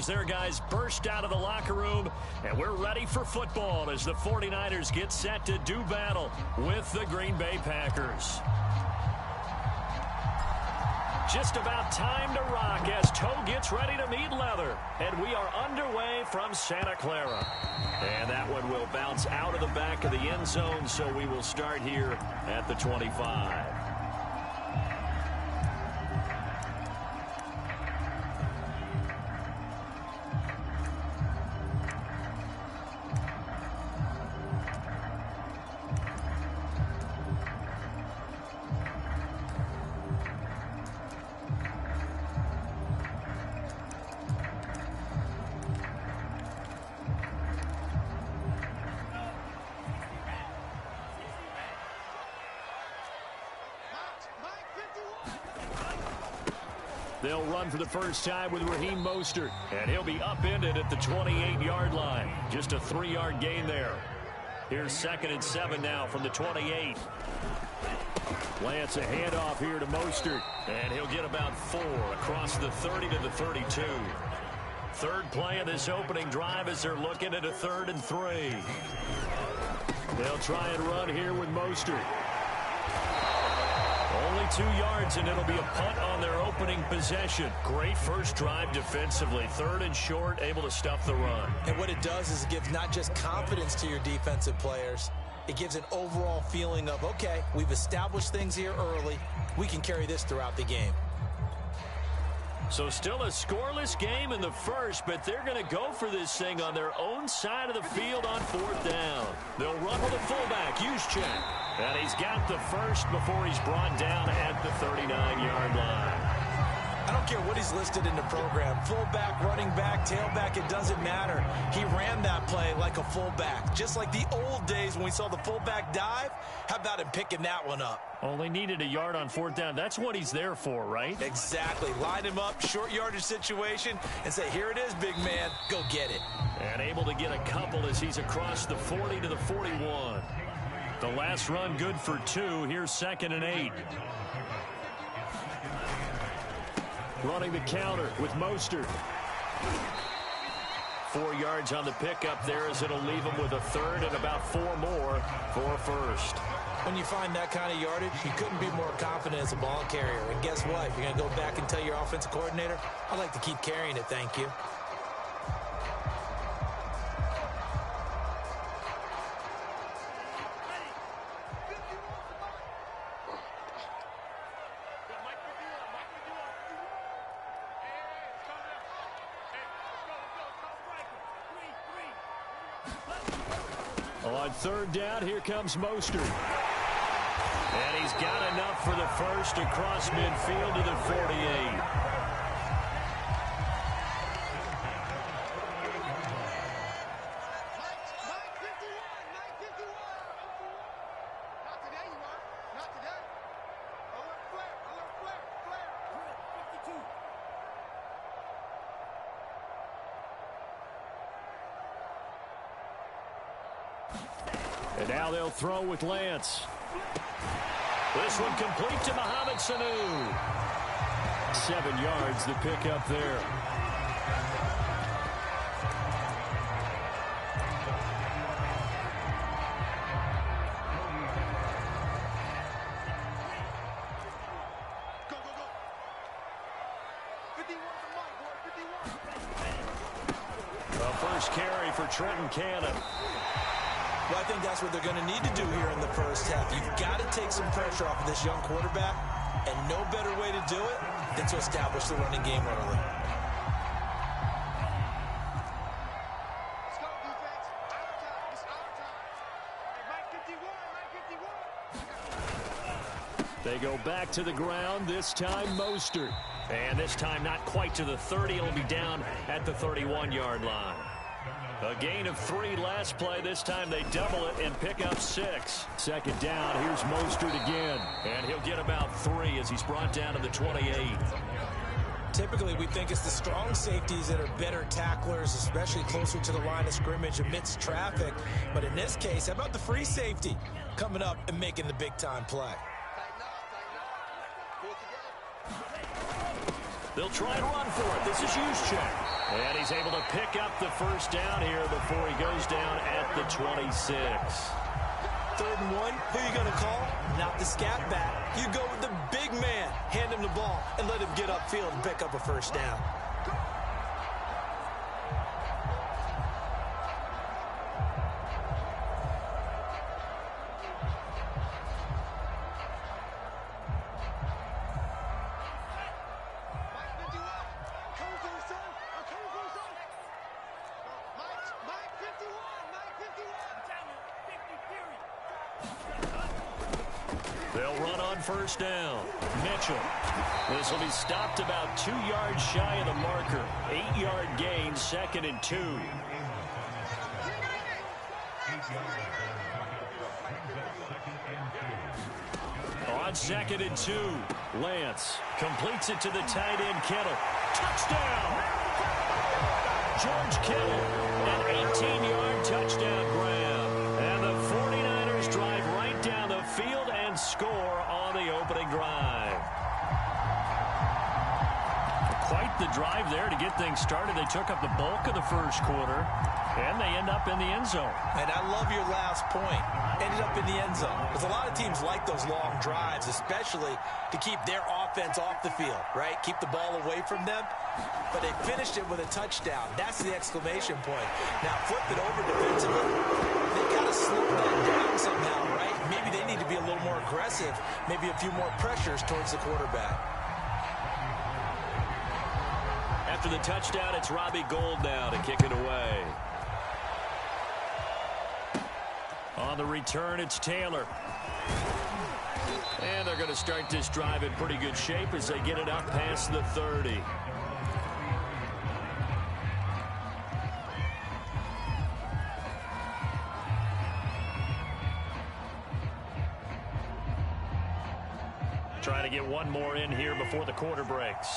as their guys burst out of the locker room, and we're ready for football as the 49ers get set to do battle with the Green Bay Packers. Just about time to rock as toe gets ready to meet leather. And we are underway from Santa Clara. And that one will bounce out of the back of the end zone, so we will start here at the 25. They'll run for the first time with Raheem Mostert, and he'll be upended at the 28-yard line. Just a 3-yard gain there. Here's 2nd and 7 now from the 28. Lance a handoff here to Mostert, and he'll get about 4 across the 30 to the 32. Third play of this opening drive as they're looking at a 3rd and 3. They'll try and run here with Mostert. Only 2 yards, and it'll be a punt on their opening possession. Great first drive defensively. 3rd and short, able to stuff the run. And what it does is it gives not just confidence to your defensive players, it gives an overall feeling of, okay, we've established things here early. We can carry this throughout the game. So still a scoreless game in the first, but they're going to go for this thing on their own side of the field on 4th down. They'll run with a fullback, Juszczyk. And he's got the first before he's brought down at the 39-yard line. I don't care what he's listed in the program. Fullback, running back, tailback, it doesn't matter. He ran that play like a fullback. Just like the old days when we saw the fullback dive. How about him picking that one up? Only needed a yard on 4th down. That's what he's there for, right? Exactly. Line him up, short yardage situation, and say, here it is, big man. Go get it. And able to get a couple as he's across the 40 to the 41. The last run good for 2. Here's 2nd and 8. Running the counter with Mostert. 4 yards on the pickup there as it'll leave him with a 3rd and about 4 more for a first. When you find that kind of yardage, you couldn't be more confident as a ball carrier. And guess what? You're going to go back and tell your offensive coordinator, I'd like to keep carrying it, thank you. On 3rd down, here comes Mostert. And he's got enough for the first across midfield to the 48. And now they'll throw with Lance. This one complete to Mohamed Sanu. 7 yards, the pickup there. The first carry for Trenton Cannon. Well, I think that's what they're going to need to do here in the first half. You've got to take some pressure off of this young quarterback, and no better way to do it than to establish the running game early. Let's go, defense. Our time. It's our time. Hey, Mike 51, Mike 51. They go back to the ground, this time Mostert. And this time not quite to the 30. It'll be down at the 31-yard line. A gain of 3 last play. This time they double it and pick up 6. 2nd down. Here's Mostert again. And he'll get about 3 as he's brought down to the 28. Typically, we think it's the strong safeties that are better tacklers, especially closer to the line of scrimmage amidst traffic. But in this case, how about the free safety coming up and making the big-time play? They'll try and run for it. This is Juszczyk. And he's able to pick up the first down here before he goes down at the 26. 3rd and 1, who are you going to call? Not the scat back. You go with the big man. Hand him the ball and let him get upfield and pick up a first down. They'll run on first down. Mitchell. This will be stopped about 2 yards shy of the marker. 8-yard gain, 2nd and 2. On 2nd and 2, Lance completes it to the tight end, Kittle. Touchdown! George Kittle, an 18-yard touchdown grab. And the 49ers drive right down the field and score on the opening drive. Quite the drive there to get things started. They took up the bulk of the first quarter, and they end up in the end zone. And I love your last point. Ended up in the end zone. Because a lot of teams like those long drives, especially to keep their offense off the field, right? Keep the ball away from them. But they finished it with a touchdown. That's the exclamation point. Now flip it over defensively. They got to slow that down somehow, right? Maybe they need to be a little more aggressive. Maybe a few more pressures towards the quarterback. After the touchdown, it's Robbie Gould now to kick it away. On the return, it's Taylor. And they're going to start this drive in pretty good shape as they get it up past the 30. Trying to get one more in here before the quarter breaks.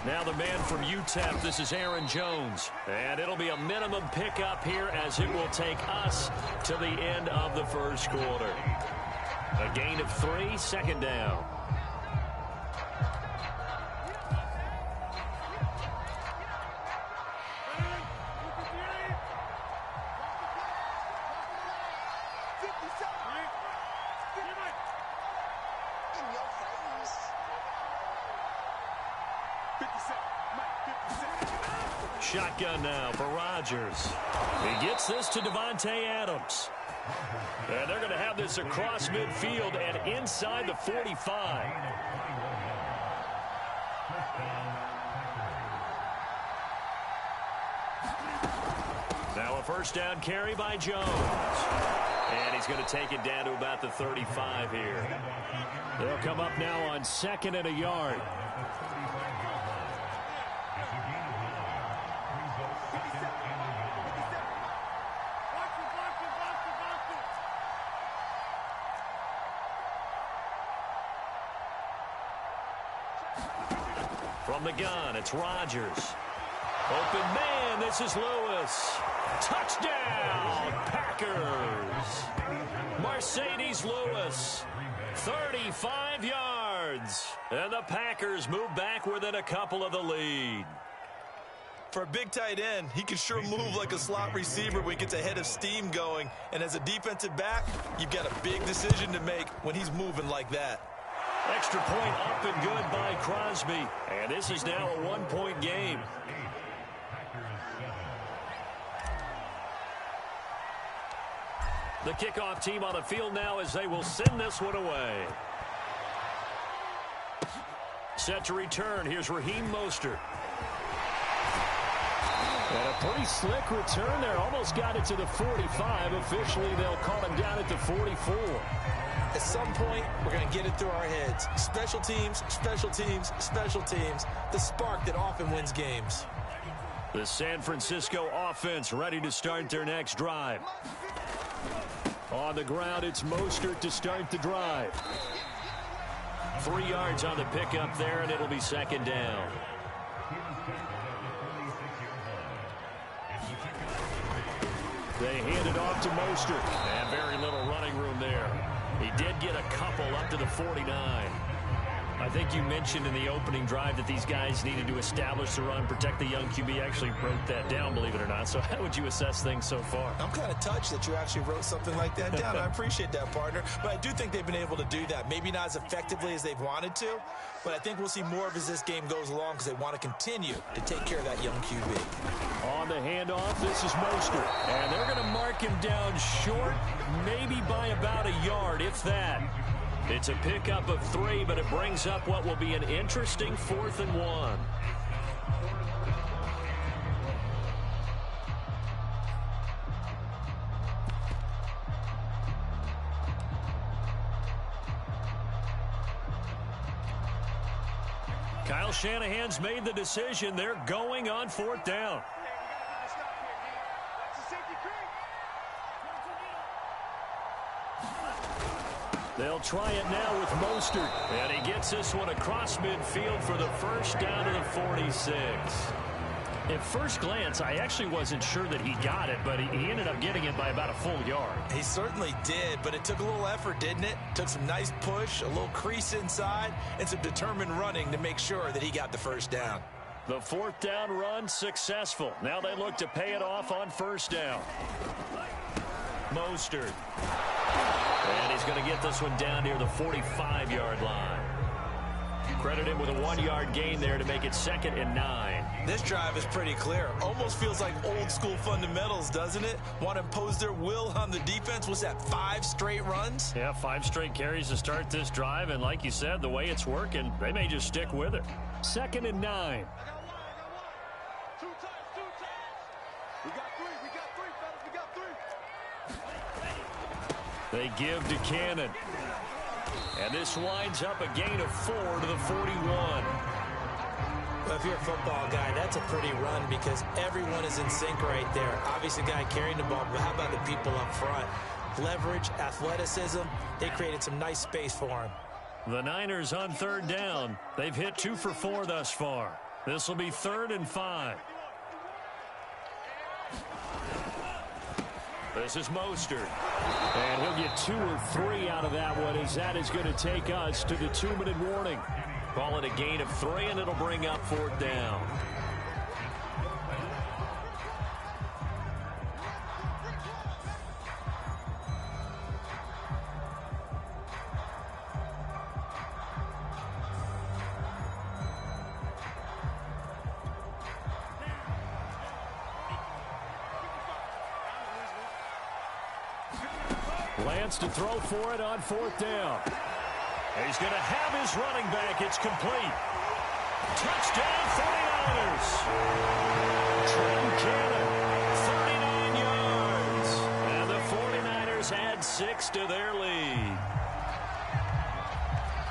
Now the man from UTEP, this is Aaron Jones. And it'll be a minimum pickup here as it will take us to the end of the first quarter. A gain of 3, 2nd down. Shotgun now for Rodgers. He gets this to Devontae Adams. And they're going to have this across midfield and inside the 45. Now a first down carry by Jones. And he's going to take it down to about the 35 here. They'll come up now on 2nd and a yard. From the gun, it's Rodgers. Open man, this is Lewis. Touchdown, Packers. Mercedes Lewis, 35 yards. And the Packers move back within a couple of the lead. For a big tight end, he can sure move like a slot receiver when he gets a head of steam going. And as a defensive back, you've got a big decision to make when he's moving like that. Extra point up and good by Crosby. And this is now a 1-point game. The kickoff team on the field now as they will send this one away. Set to return. Here's Raheem Mostert. And a pretty slick return there. Almost got it to the 45. Officially, they'll call him down at the 44. At some point, we're going to get it through our heads. Special teams, special teams, special teams. The spark that often wins games. The San Francisco offense ready to start their next drive. On the ground, it's Mostert to start the drive. 3 yards on the pickup there, and it'll be 2nd down. They hand it off to Mostert. And very little running room there. He did get a couple up to the 49. I think you mentioned in the opening drive that these guys needed to establish the run, protect the young QB. Actually wrote that down, believe it or not. So how would you assess things so far? I'm kind of touched that you actually wrote something like that down. I appreciate that, partner. But I do think they've been able to do that. Maybe not as effectively as they've wanted to, but I think we'll see more of as this game goes along because they want to continue to take care of that young QB. On the handoff, this is Mostert. And they're going to mark him down short, maybe by about a yard, if that. It's a pickup of 3, but it brings up what will be an interesting 4th and 1. Kyle Shanahan's made the decision. They're going on 4th down. They'll try it now with Mostert. And he gets this one across midfield for the first down to the 46. At first glance, I actually wasn't sure that he got it, but he ended up getting it by about a full yard. He certainly did, but it took a little effort, didn't it? Took some nice push, a little crease inside, and some determined running to make sure that he got the first down. The 4th down run successful. Now they look to pay it off on 1st down. Mostert. And he's going to get this one down near the 45-yard line. Credit him with a 1-yard gain there to make it 2nd and 9. This drive is pretty clear. Almost feels like old school fundamentals, doesn't it? Want to impose their will on the defense. Was that 5 straight runs? Yeah, 5 straight carries to start this drive. And like you said, the way it's working, they may just stick with it. 2nd and 9. Two times. We got 3, fellas. We got 3. They give to Cannon. And this winds up a gain of 4 to the 41. Well, if you're a football guy, that's a pretty run because everyone is in sync right there. Obviously, the guy carrying the ball, but how about the people up front? Leverage, athleticism, they created some nice space for him. The Niners on 3rd down. They've hit 2 for 4 thus far. This will be 3rd and 5. This is Mostert. And he'll get 2 or 3 out of that one, as that is going to take us to the 2-minute warning. Call it a gain of 3, and it'll bring up 4th down. Lance to throw for it on 4th down. He's going to have his running back. It's complete. Touchdown, 49ers. Trent Cannon, 39 yards. And the 49ers add 6 to their lead.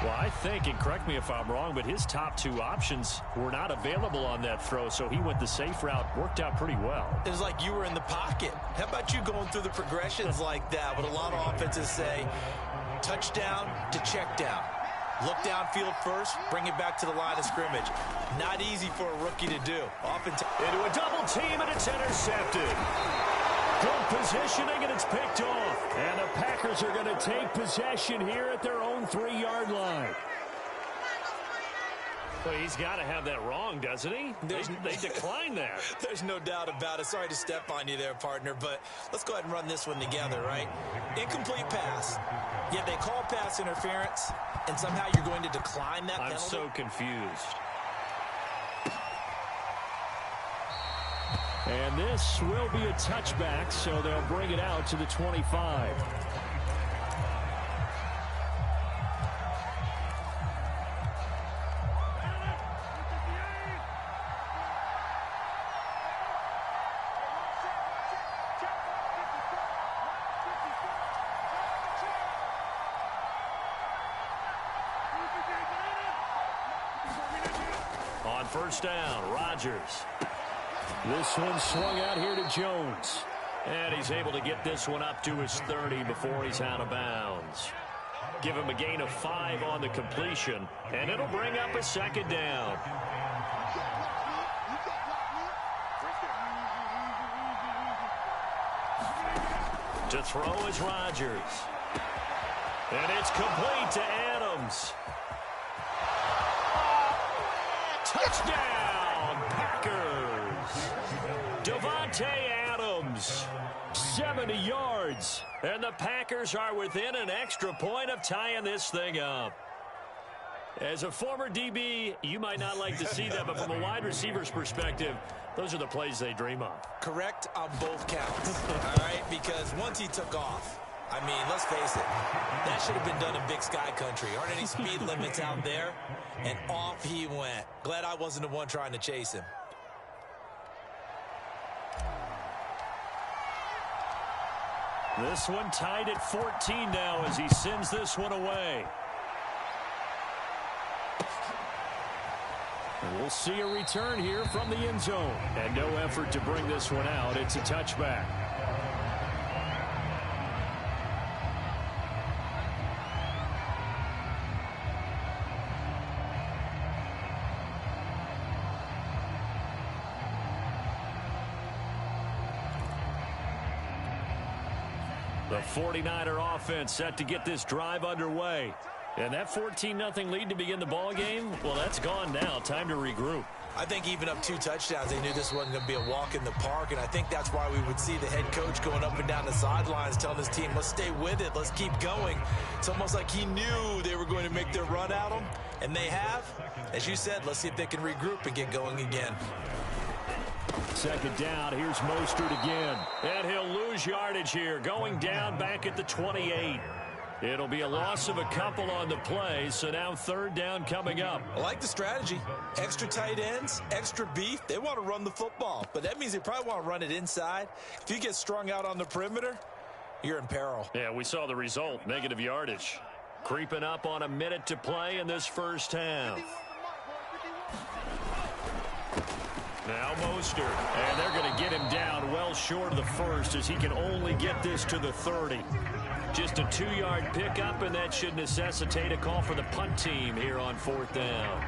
Well, I think, and correct me if I'm wrong, but his top 2 options were not available on that throw, so he went the safe route. Worked out pretty well. It was like you were in the pocket. How about you going through the progressions like that? What a lot of offenses say, touchdown to check down. Look downfield first, bring it back to the line of scrimmage. Not easy for a rookie to do. Into a double team, and it's intercepted. Good positioning, and it's picked off. And the Packers are going to take possession here at their own 3-yard line. Well, he's got to have that wrong, doesn't he? They declined that. There's no doubt about it. Sorry to step on you there, partner, but let's go ahead and run this one together, right? Incomplete pass. Yet they call pass interference, and somehow you're going to decline that penalty? I'm so confused. And this will be a touchback, so they'll bring it out to the 25. On 1st down, Rodgers. This one swung out here to Jones. And he's able to get this one up to his 30 before he's out of bounds. Give him a gain of 5 on the completion, and it'll bring up a 2nd down. To throw is Rodgers. And it's complete to Adams. Touchdown, Packers. Davante Adams, 70 yards. And the Packers are within an extra point of tying this thing up. As a former DB, you might not like to see that, but from a wide receiver's perspective, those are the plays they dream of. Correct on both counts, all right? Because once he took off, I mean, let's face it, that should have been done in Big Sky Country. Aren't any speed limits out there? And off he went. Glad I wasn't the one trying to chase him. This one tied at 14 now as he sends this one away. And we'll see a return here from the end zone. And no effort to bring this one out. It's a touchback. The 49er offense set to get this drive underway. And that 14-0 lead to begin the ball game, well, that's gone now. Time to regroup. I think even up 2 touchdowns, they knew this wasn't going to be a walk in the park, and I think that's why we would see the head coach going up and down the sidelines telling his team, let's stay with it, let's keep going. It's almost like he knew they were going to make their run at him, and they have. As you said, let's see if they can regroup and get going again. Second down, here's Mostert again. And he'll lose yardage here, going down back at the 28. It'll be a loss of a couple on the play, so now third down coming up. I like the strategy. Extra tight ends, extra beef. They want to run the football, but that means they probably want to run it inside. If you get strung out on the perimeter, you're in peril. Yeah, we saw the result, negative yardage. Creeping up on a minute to play in this first half. Now Mostert, and they're going to get him down well short of the first as he can only get this to the 30. Just a 2-yard pickup, and that should necessitate a call for the punt team here on fourth down.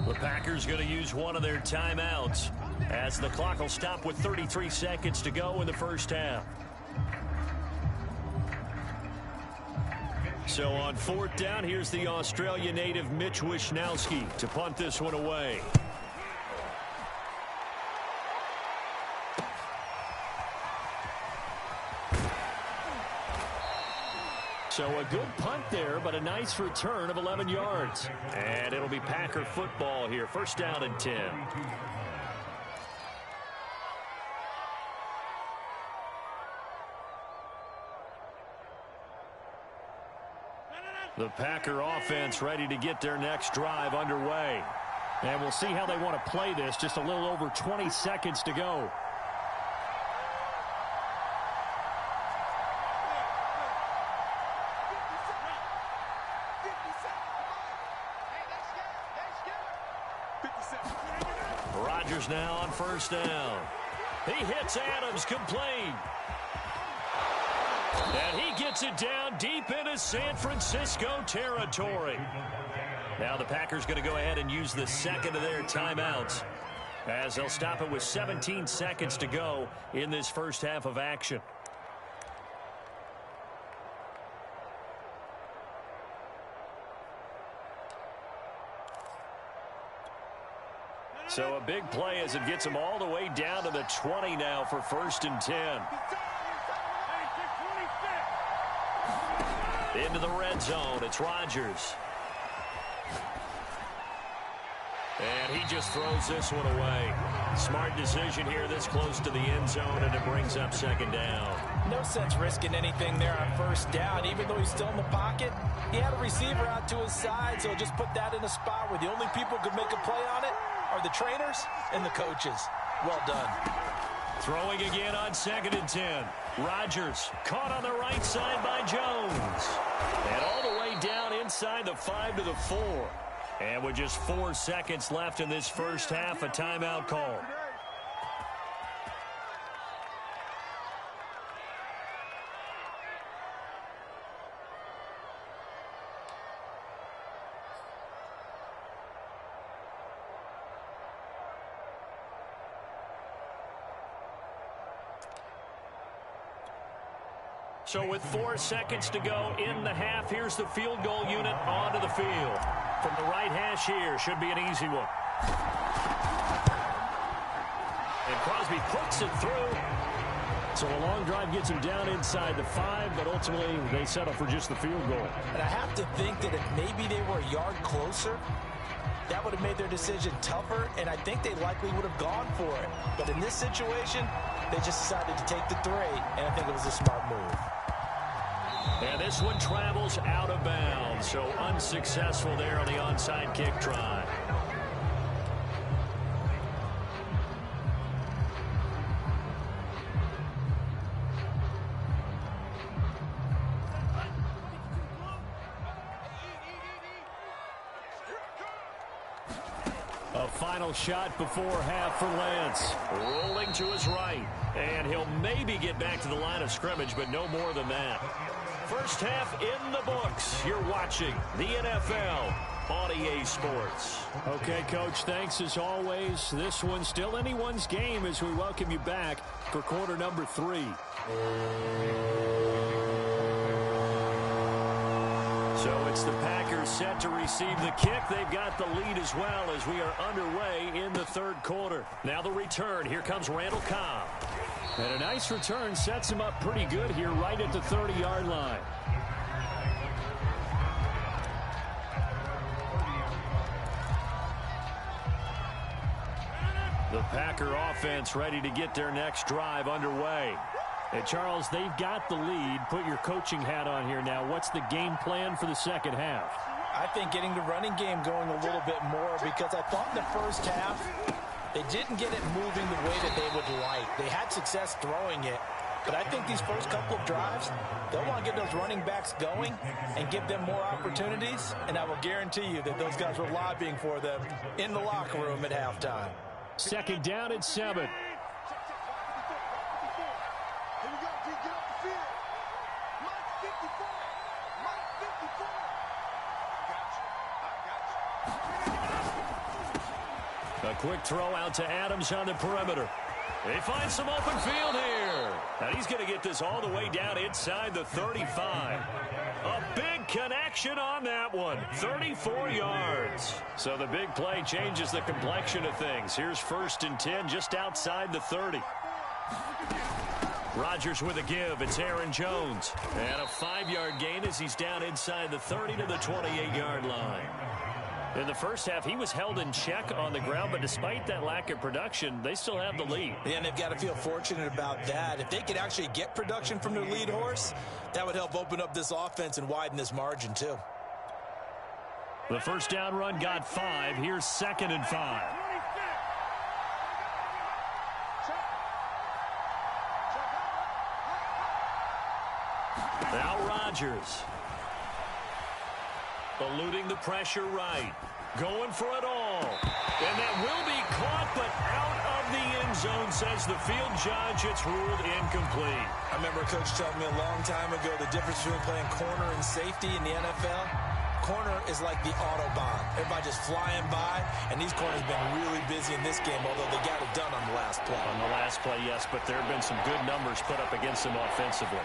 The Packers going to use one of their timeouts as the clock will stop with 33 seconds to go in the first half. So on fourth down, here's the Australia native Mitch Wishnowsky to punt this one away. So a good punt there, but a nice return of 11 yards. And it'll be Packer football here. First down and 10. The Packer offense ready to get their next drive underway. And we'll see how they want to play this. Just a little over 20 seconds to go. Rodgers now on first down. He hits Adams complete. And he gets it down deep into San Francisco territory. Now the Packers going to go ahead and use the second of their timeouts as they'll stop it with 17 seconds to go in this first half of action. So a big play as it gets them all the way down to the 20 now for first and 10. Into the red zone, it's Rodgers. And he just throws this one away. Smart decision here this close to the end zone, and it brings up second down. No sense risking anything there on first down. Even though he's still in the pocket, he had a receiver out to his side, so just put that in a spot where the only people who could make a play on it are the trainers and the coaches. Well done. Throwing again on second and 10. Rodgers caught on the right side by Jones. And all the way down inside the 5 to the 4. And with just 4 seconds left in this first half, a timeout call. So with 4 seconds to go in the half, here's the field goal unit onto the field. From the right hash here, should be an easy one. And Crosby puts it through. So a long drive gets him down inside the 5, but ultimately they settle for just the field goal. And I have to think that if maybe they were a yard closer, that would have made their decision tougher, and I think they likely would have gone for it. But in this situation, they just decided to take the 3, and I think it was a smart move. And this one travels out of bounds, so unsuccessful there on the onside kick try. A final shot before half for Lance. Rolling to his right, and he'll maybe get back to the line of scrimmage, but no more than that. First half in the books. You're watching the NFL on EA Sports. Okay, Coach, thanks as always. This one's still anyone's game as we welcome you back for quarter number 3. So it's the Packers set to receive the kick. They've got the lead as well as we are underway in the third quarter. Now the return. Here comes Randall Cobb. And a nice return sets him up pretty good here right at the 30-yard line. The Packer offense ready to get their next drive underway. And Charles, they've got the lead. Put your coaching hat on here now. What's the game plan for the second half? I think getting the running game going a little bit more, because I thought in the first half they didn't get it moving the way that they would like. They had success throwing it, but I think these first couple of drives, they'll want to get those running backs going and give them more opportunities, and I will guarantee you that those guys were lobbying for them in the locker room at halftime. Second down and 7. A quick throw out to Adams on the perimeter. They find some open field here. And he's going to get this all the way down inside the 35. A big connection on that one. 34 yards. So the big play changes the complexion of things. Here's 1st and 10 just outside the 30. Rodgers with a give. It's Aaron Jones. And a 5-yard gain as he's down inside the 30 to the 28-yard line. In the first half, he was held in check on the ground, but despite that lack of production, they still have the lead. Yeah, and they've got to feel fortunate about that. If they could actually get production from their lead horse, that would help open up this offense and widen this margin, too. The first down run got 5. Here's 2nd and 5. Now Rodgers. Eluding the pressure right. Going for it all. And that will be caught, but out of the end zone, says the field judge. It's ruled incomplete. I remember a coach telling me a long time ago the difference between playing corner and safety in the NFL. Corner is like the Autobahn. Everybody just flying by, and these corners have been really busy in this game, although they got it done on the last play. On the last play, yes, but there have been some good numbers put up against them offensively.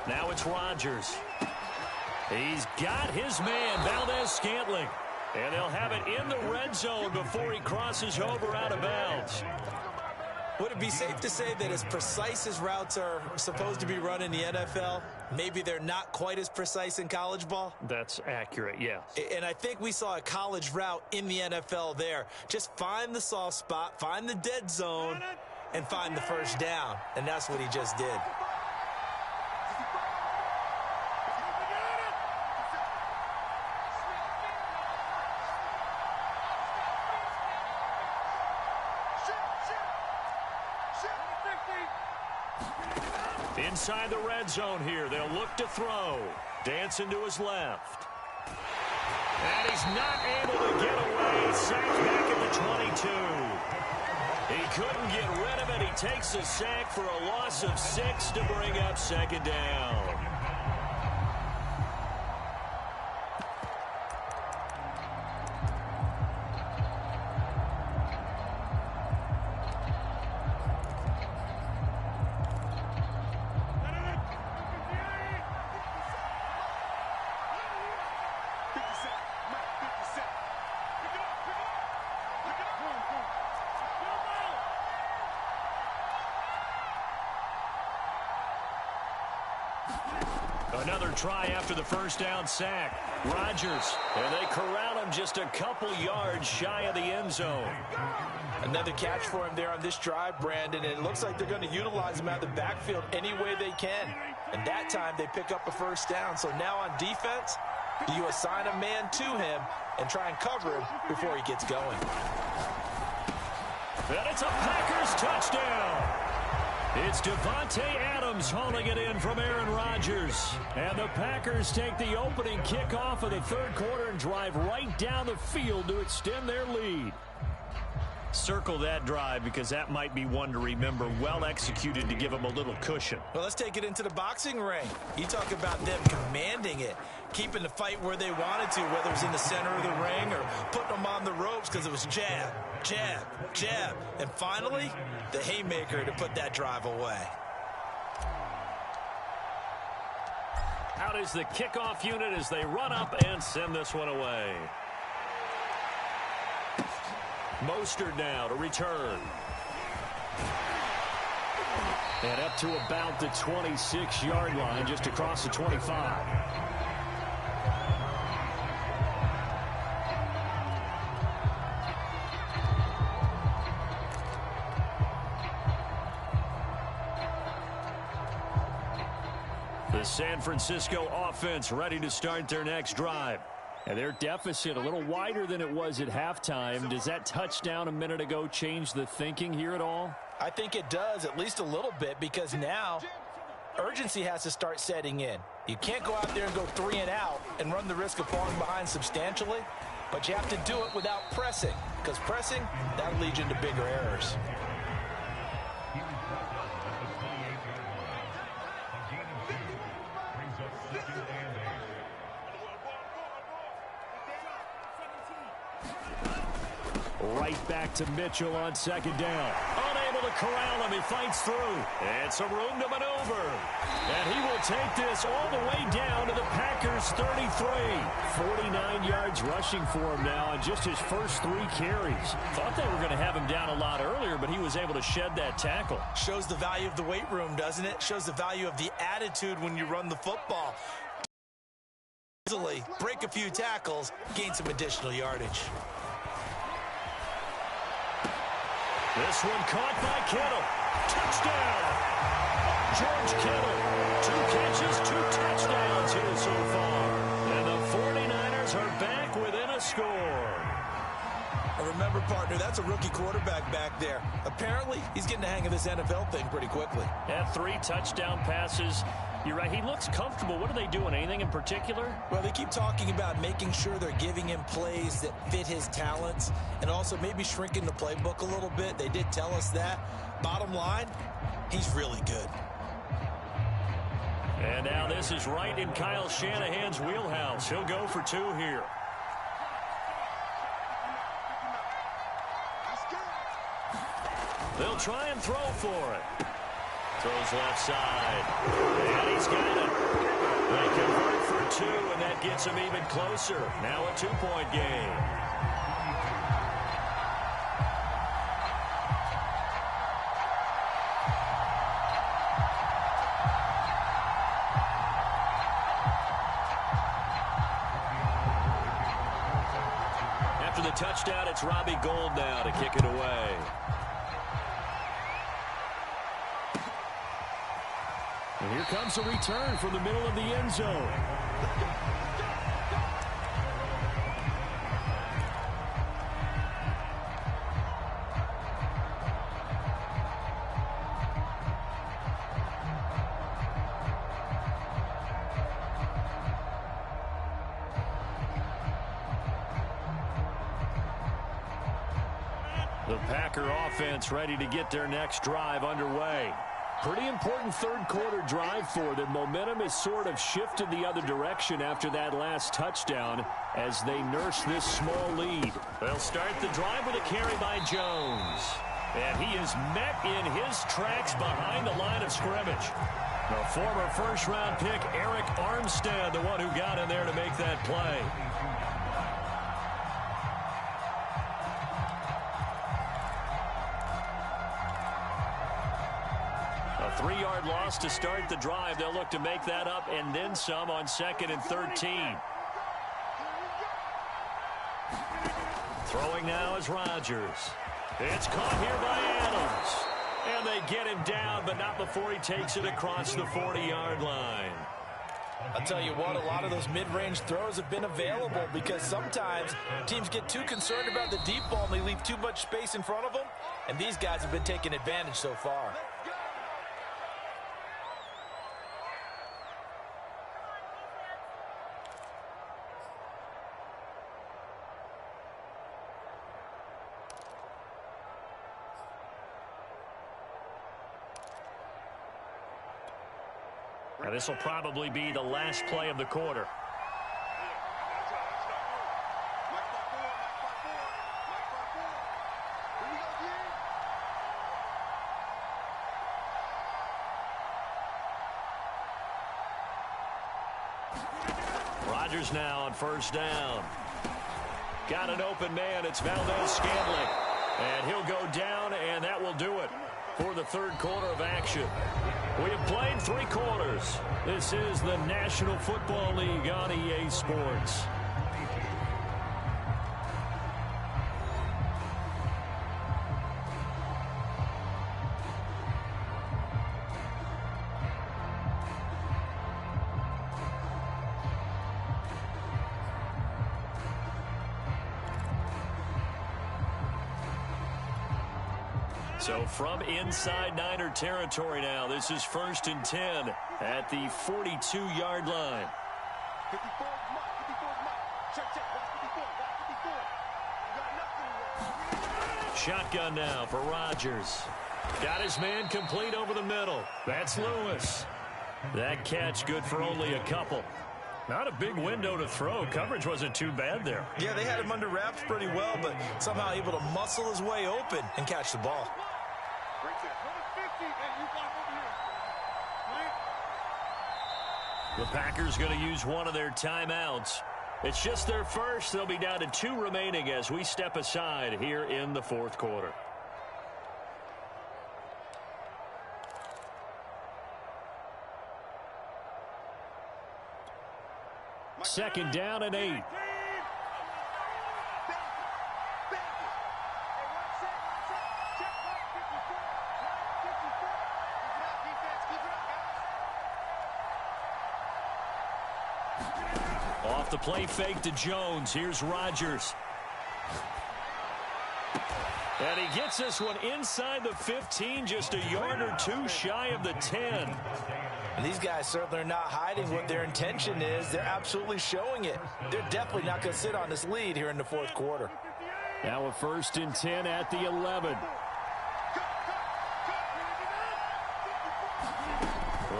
Now it's Rodgers. He's got his man, Valdez-Scantling. And they'll have it in the red zone before he crosses over out of bounds. Would it be safe to say that as precise as routes are supposed to be run in the NFL, maybe they're not quite as precise in college ball? That's accurate, yes. And I think we saw a college route in the NFL there. Just find the soft spot, find the dead zone, and find the first down. And that's what he just did. Inside the red zone here. They'll look to throw. Dancing to his left. And he's not able to get away. Sacked back at the 22. He couldn't get rid of it. He takes a sack for a loss of 6 to bring up 2nd down. Another try after the first down sack. Rodgers, and they corral him just a couple yards shy of the end zone. Another catch for him there on this drive, Brandon, and it looks like they're going to utilize him out of the backfield any way they can. And that time they pick up a first down. So now on defense, you assign a man to him and try and cover him before he gets going. And it's a Packers touchdown. It's Devontae Adams hauling it in from Aaron Rodgers. And the Packers take the opening kickoff of the third quarter and drive right down the field to extend their lead. Circle that drive because that might be one to remember. Well executed to give them a little cushion. Well, let's take it into the boxing ring. You talk about them commanding it, keeping the fight where they wanted to, whether it was in the center of the ring or putting them on the ropes because it was jab, jab, jab. And finally, the haymaker to put that drive away. Out is the kickoff unit as they run up and send this one away. Mostert now to return. And up to about the 26-yard line, just across the 25. The San Francisco offense ready to start their next drive. And their deficit a little wider than it was at halftime. Does that touchdown a minute ago change the thinking here at all? I think it does, at least a little bit, because now urgency has to start setting in. You can't go out there and go 3 and out and run the risk of falling behind substantially, but you have to do it without pressing, because pressing, that'll lead you into bigger errors. Right back to Mitchell on second down. Unable to corral him. He fights through. And some room to maneuver. And he will take this all the way down to the Packers' 33. 49 yards rushing for him now on just his first 3 carries. Thought they were going to have him down a lot earlier, but he was able to shed that tackle. Shows the value of the weight room, doesn't it? Shows the value of the attitude when you run the football. Easily break a few tackles, gain some additional yardage. This one caught by Kittle. Touchdown! George Kittle. 2 catches, 2 touchdowns here so far. And the 49ers are back within a score. Remember, partner, that's a rookie quarterback back there. Apparently, he's getting the hang of this NFL thing pretty quickly. Had 3 touchdown passes. You're right, he looks comfortable. What are they doing? Anything in particular? Well, they keep talking about making sure they're giving him plays that fit his talents and also maybe shrinking the playbook a little bit. They did tell us that. Bottom line, he's really good. And now this is right in Kyle Shanahan's wheelhouse. He'll go for 2 here. They'll try and throw for it. Throws left side. And he's got it. They convert for 2, and that gets him even closer. Now a 2-point game. After the touchdown, it's Robbie Gould now to kick it away. And here comes a return from the middle of the end zone. The Packer offense ready to get their next drive underway. Pretty important third quarter drive for them. Momentum has sort of shifted the other direction after that last touchdown as they nurse this small lead. They'll start the drive with a carry by Jones. And he is met in his tracks behind the line of scrimmage. The former first-round pick, Eric Armstead, the one who got in there to make that play. 3-yard loss to start the drive. They'll look to make that up and then some on 2nd and 13. Throwing now is Rodgers. It's caught here by Adams. And they get him down, but not before he takes it across the 40-yard line. I'll tell you what, a lot of those mid-range throws have been available because sometimes teams get too concerned about the deep ball and they leave too much space in front of them, and these guys have been taking advantage so far. Now, this will probably be the last play of the quarter. Rodgers now on 1st down. Got an open man. It's Valdez-Scantling. And he'll go down, and that will do it for the 3rd quarter of action. We have played 3 quarters. This is the National Football League on EA Sports. So from inside Niner territory now, this is 1st and 10 at the 42-yard line. 54 mark, 54 mark. Check, watch 54, watch 54. Shotgun now for Rodgers. Got his man complete over the middle. That's Lewis. That catch good for only a couple. Not a big window to throw. Coverage wasn't too bad there. Yeah, they had him under wraps pretty well, but somehow able to muscle his way open and catch the ball. The Packers going to use one of their timeouts. It's just their first. They'll be down to 2 remaining as we step aside here in the 4th quarter. Second down and 8. Off the play fake to Jones. Here's Rodgers. And he gets this one inside the 15, just a yard or 2 shy of the 10. And these guys certainly are not hiding what their intention is. They're absolutely showing it. They're definitely not going to sit on this lead here in the 4th quarter. Now a 1st and 10 at the 11.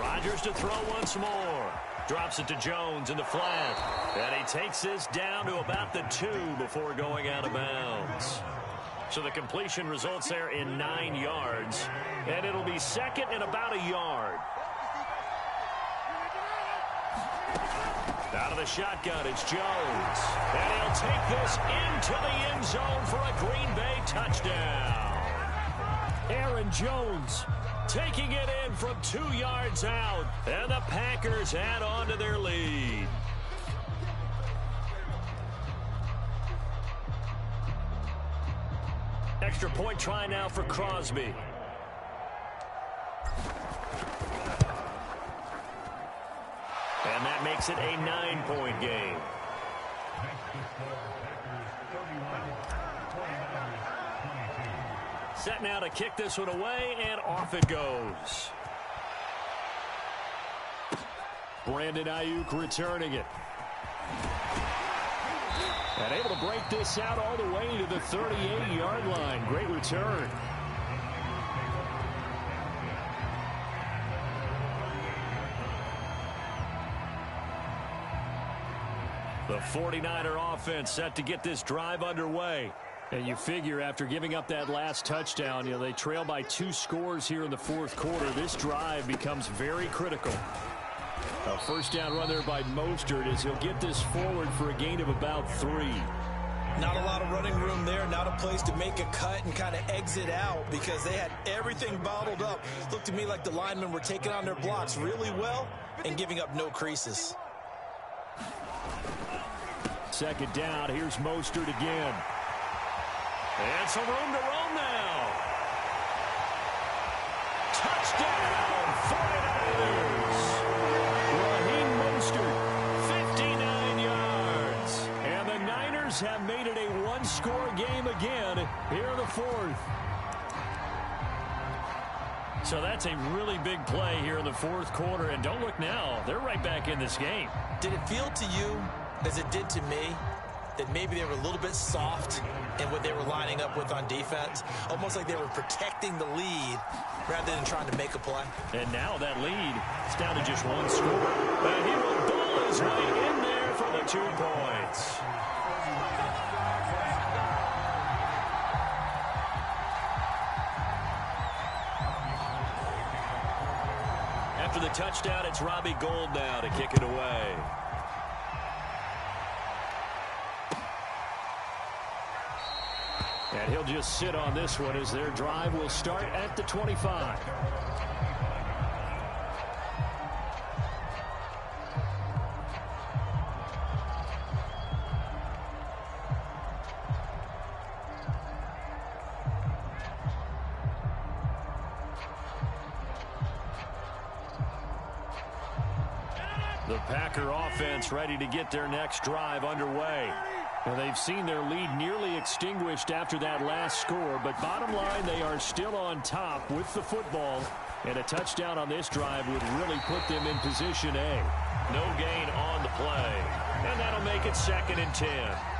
Rodgers to throw once more. Drops it to Jones in the flat. And he takes this down to about the 2 before going out of bounds. So the completion results there in 9 yards. And it'll be 2nd and about a yard. Out of the shotgun, it's Jones. And he'll take this into the end zone for a Green Bay touchdown. Aaron Jones taking it in from 2 yards out. And the Packers add on to their lead. Extra point try now for Crosby. And that makes it a 9-point game. Set now to kick this one away, and off it goes. Brandon Ayuk returning it. And able to break this out all the way to the 38-yard line. Great return. The 49er offense set to get this drive underway. And you figure after giving up that last touchdown, they trail by 2 scores here in the 4th quarter. This drive becomes very critical. A 1st down run there by Mostert as he'll get this forward for a gain of about 3. Not a lot of running room there, not a place to make a cut and kind of exit out because they had everything bottled up. Looked to me like the linemen were taking on their blocks really well and giving up no creases. Second down, here's Mostert again. And some room to roam now. Touchdown, 49ers. Raheem Mostert, 59 yards. And the Niners have made it a one-score game again here in the fourth. So that's a really big play here in the fourth quarter. And don't look now, they're right back in this game. Did it feel to you, as it did to me, that maybe they were a little bit soft in what they were lining up with on defense? Almost like they were protecting the lead rather than trying to make a play. And now that lead is down to just one score. And he will bull his way in there for the 2 points. After the touchdown, it's Robbie Gould now to kick it away. And he'll just sit on this one as their drive will start at the 25. The Packer offense ready to get their next drive underway. Well, they've seen their lead nearly extinguished after that last score, but bottom line, they are still on top with the football, and a touchdown on this drive would really put them in position A. No gain on the play, and that'll make it 2nd and 10.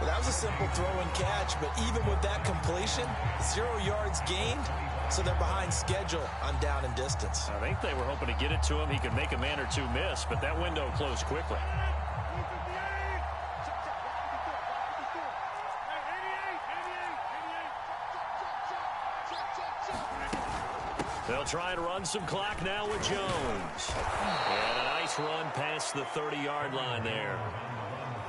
Well, that was a simple throw and catch, but even with that completion, 0 yards gained, so they're behind schedule on down and distance. I think they were hoping to get it to him. He could make a man or two miss, but that window closed quickly. They'll try and run some clock now with Jones. And a nice run past the 30-yard line there.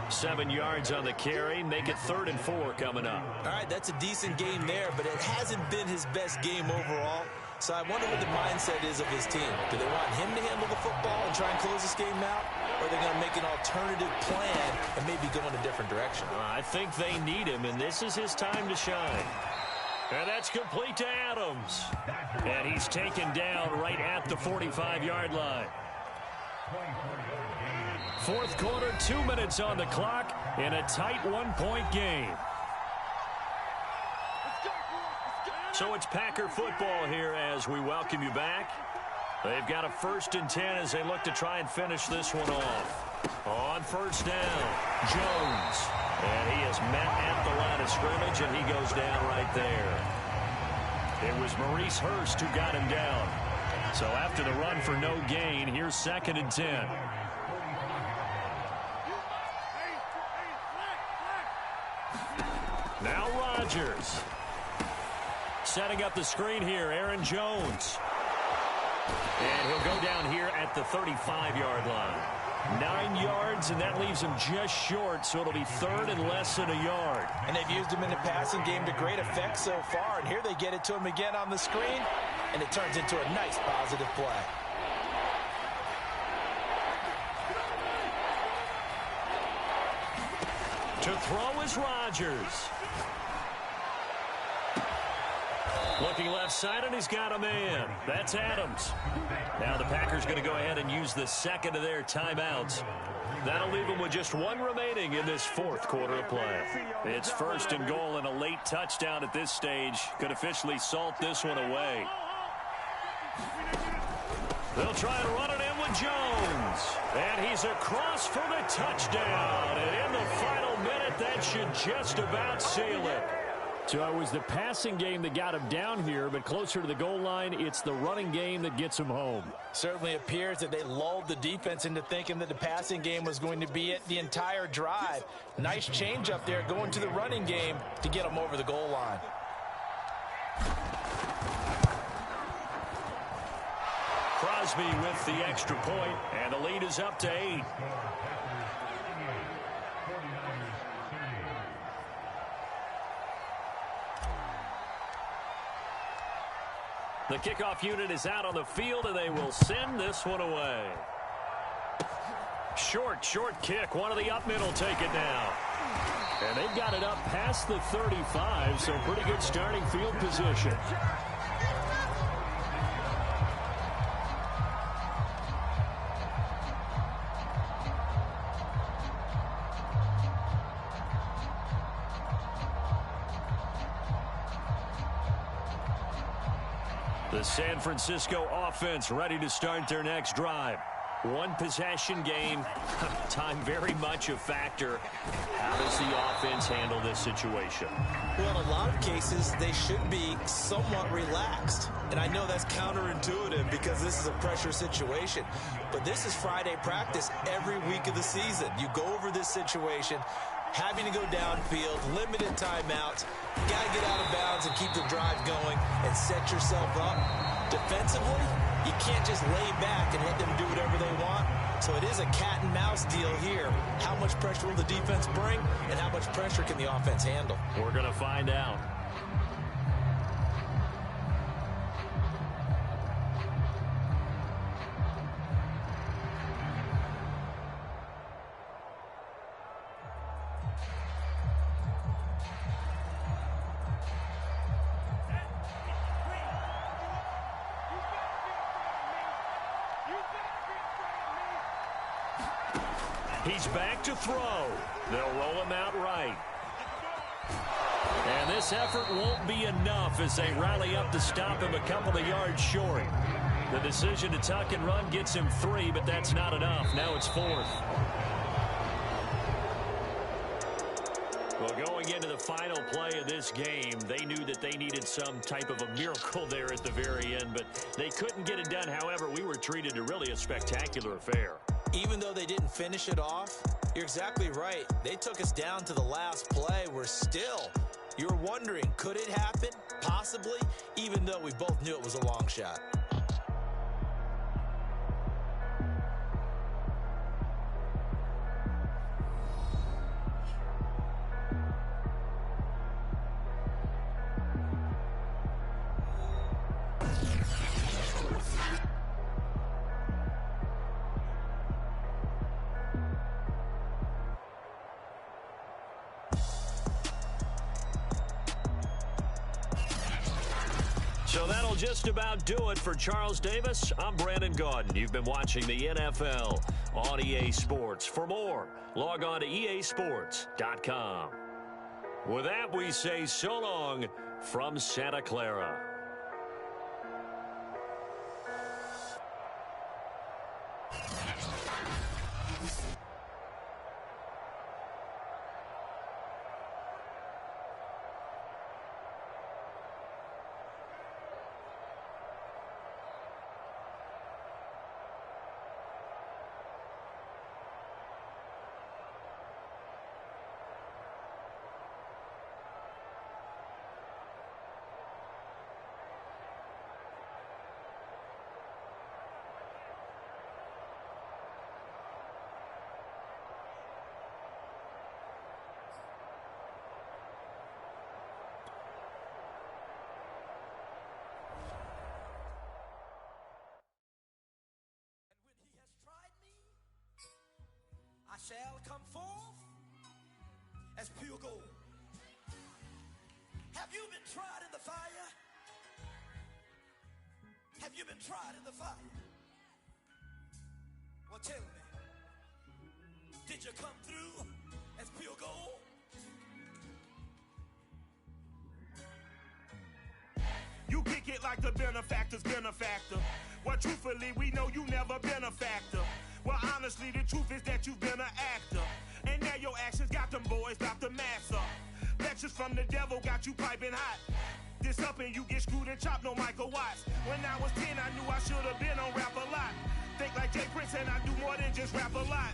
7 yards on the carry. Make it 3rd and 4 coming up. All right, that's a decent game there, but it hasn't been his best game overall. So I wonder what the mindset is of his team. Do they want him to handle the football and try and close this game out? Or are they going to make an alternative plan and maybe go in a different direction? I think they need him, and this is his time to shine. And that's complete to Adams. And he's taken down right at the 45-yard line. Fourth quarter, 2 minutes on the clock in a tight 1-point game. So it's Packer football here as we welcome you back. They've got a 1st and 10 as they look to try and finish this one off. On first down, Jones. And he is met at the line of scrimmage, and he goes down right there. It was Maurice Hurst who got him down. So after the run for no gain, here's 2nd and 10. Now Rodgers. Setting up the screen here, Aaron Jones. And he'll go down here at the 35-yard line. 9 yards, and that leaves him just short, so it'll be 3rd and less than a yard. And they've used him in the passing game to great effect so far, and here they get it to him again on the screen, and it turns into a nice positive play. To throw is Rodgers. Looking left side, and he's got a man. That's Adams. Now the Packers going to go ahead and use the 2nd of their timeouts. That'll leave them with just 1 remaining in this 4th quarter of play. It's 1st and goal, and a late touchdown at this stage could officially salt this one away. They'll try and run it in with Jones. And he's across for the touchdown. And in the final minute, that should just about seal it. So it was the passing game that got him down here, but closer to the goal line, it's the running game that gets him home. Certainly appears that they lulled the defense into thinking that the passing game was going to be it the entire drive. Nice change up there going to the running game to get them over the goal line. Crosby with the extra point, and the lead is up to 8. The kickoff unit is out on the field, and they will send this one away. Short kick. One of the up middle take it now. And they've got it up past the 35, so pretty good starting field position. The San Francisco offense ready to start their next drive. One possession game, time very much a factor. How does the offense handle this situation? Well, in a lot of cases, they should be somewhat relaxed. And I know that's counterintuitive because this is a pressure situation. But this is Friday practice every week of the season. You go over this situation, having to go downfield, limited timeouts. You got to get out of bounds and keep the drive going and set yourself up. Defensively, you can't just lay back and let them do whatever they want. So it is a cat and mouse deal here. How much pressure will the defense bring, and how much pressure can the offense handle? We're going to find out. He's back to throw. They'll roll him out right. And this effort won't be enough as they rally up to stop him a couple of yards short. The decision to tuck and run gets him 3, but that's not enough. Now it's 4th. Well, going into the final play of this game, they knew that they needed some type of a miracle there at the very end, but they couldn't get it done. However, we were treated to really a spectacular affair. Even though they didn't finish it off, you're exactly right. They took us down to the last play. We're still, you're wondering, could it happen? Possibly, even though we both knew it was a long shot. So that'll just about do it for Charles Davis. I'm Brandon Gaudin. You've been watching the NFL on EA Sports. For more, log on to easports.com. With that, we say so long from Santa Clara. I shall come forth as pure gold. Have you been tried in the fire? Have you been tried in the fire? Well, tell me, did you come through as pure gold? You kick it like the benefactor's benefactor. Well, truthfully, we know you never been a factor. Well, honestly, the truth is that you've been an actor. And now your actions got them boys about to mass up. Lectures from the devil got you piping hot. This up and you get screwed and chopped, no Michael Watts. When I was 10, I knew I should have been on rap a lot. Think like Jay Prince and I do more than just rap a lot.